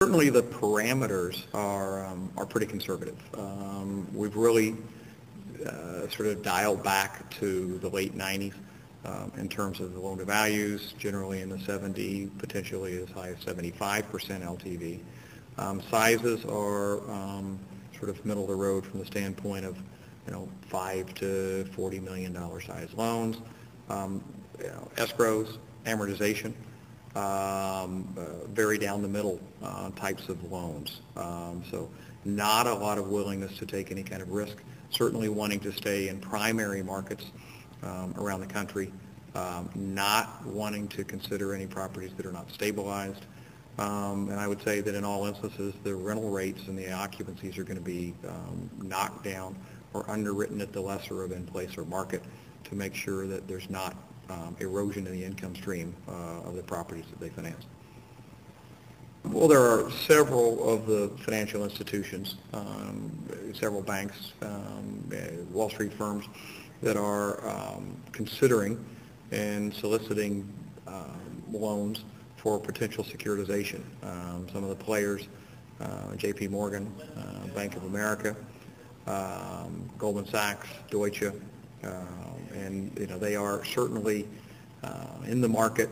Certainly the parameters are pretty conservative. We've really sort of dialed back to the late 90s in terms of the loan to values, generally in the 70, potentially as high as 75% LTV. Sizes are sort of middle of the road from the standpoint of $5 to $40 million size loans, escrows, amortization, very down the middle types of loans. So not a lot of willingness to take any kind of risk, certainly wanting to stay in primary markets around the country, not wanting to consider any properties that are not stabilized. And I would say that in all instances, the rental rates and the occupancies are going to be knocked down or underwritten at the lesser of in-place or market to make sure that there's not erosion in the income stream of the properties that they finance. Well, there are several of the financial institutions, several banks, Wall Street firms that are considering and soliciting loans for potential securitization. Some of the players, J.P. Morgan, Bank of America, Goldman Sachs, Deutsche, and they are certainly in the market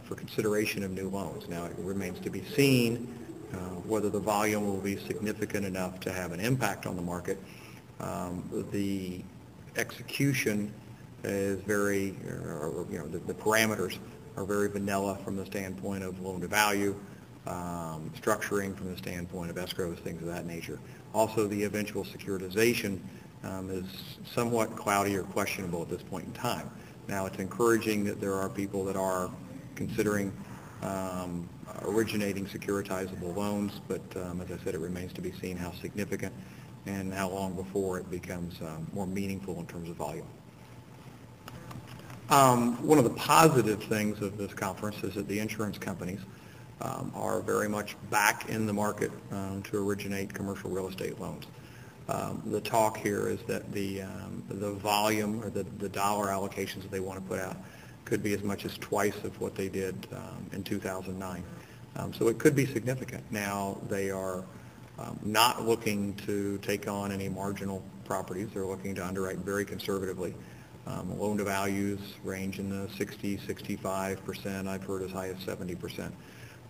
for consideration of new loans. Now, it remains to be seen whether the volume will be significant enough to have an impact on the market. The execution is very, the parameters are very vanilla from the standpoint of loan to value, structuring from the standpoint of escrows, things of that nature. Also, the eventual securitization is somewhat cloudy or questionable at this point in time. Now, it's encouraging that there are people that are considering originating securitizable loans, but as I said, it remains to be seen how significant and how long before it becomes more meaningful in terms of volume. One of the positive things of this conference is that the insurance companies are very much back in the market to originate commercial real estate loans. The talk here is that the volume or the dollar allocations that they want to put out could be as much as twice of what they did in 2009. So it could be significant. Now, they are not looking to take on any marginal properties. They're looking to underwrite very conservatively. Loan to values range in the 60, 65%. I've heard as high as 70%.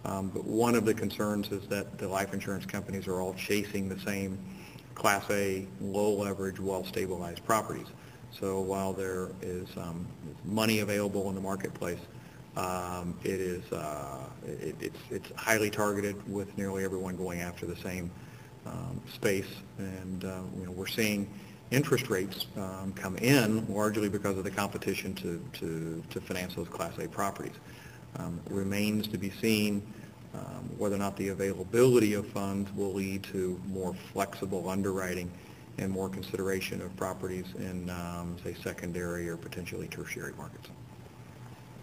But one of the concerns is that the life insurance companies are all chasing the same Class A, low leverage, well-stabilized properties. So while there is money available in the marketplace, it's highly targeted with nearly everyone going after the same space. And we're seeing interest rates come in largely because of the competition to finance those Class A properties. It remains to be seen whether or not the availability of funds will lead to more flexible underwriting and more consideration of properties in, say, secondary or potentially tertiary markets.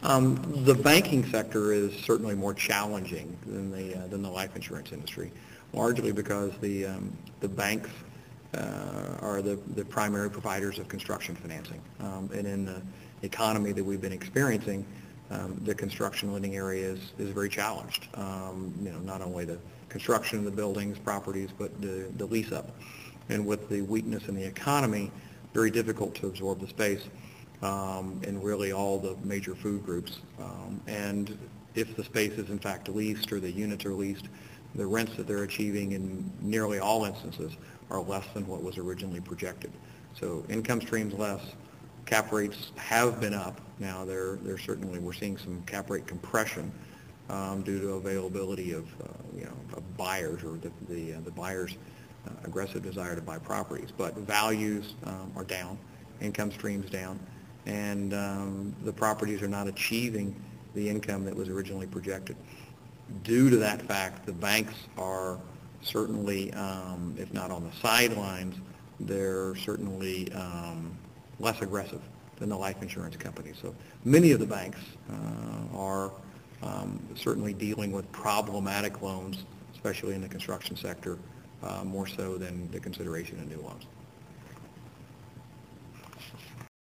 The banking sector is certainly more challenging than the life insurance industry, largely because the banks are the primary providers of construction financing. And in the economy that we've been experiencing, the construction lending area is very challenged. Not only the construction of the buildings, properties, but the lease up. And with the weakness in the economy, very difficult to absorb the space in really all the major food groups. And if the space is in fact leased or the units are leased, the rents that they're achieving in nearly all instances are less than what was originally projected. So income streams less, cap rates have been up. Now they're certainly, we're seeing some cap rate compression due to availability of buyers or the buyers' aggressive desire to buy properties. But values are down, income streams down, and the properties are not achieving the income that was originally projected. Due to that fact, the banks are certainly, if not on the sidelines, they're certainly less aggressive than the life insurance companies. So many of the banks are certainly dealing with problematic loans, especially in the construction sector, more so than the consideration of new loans.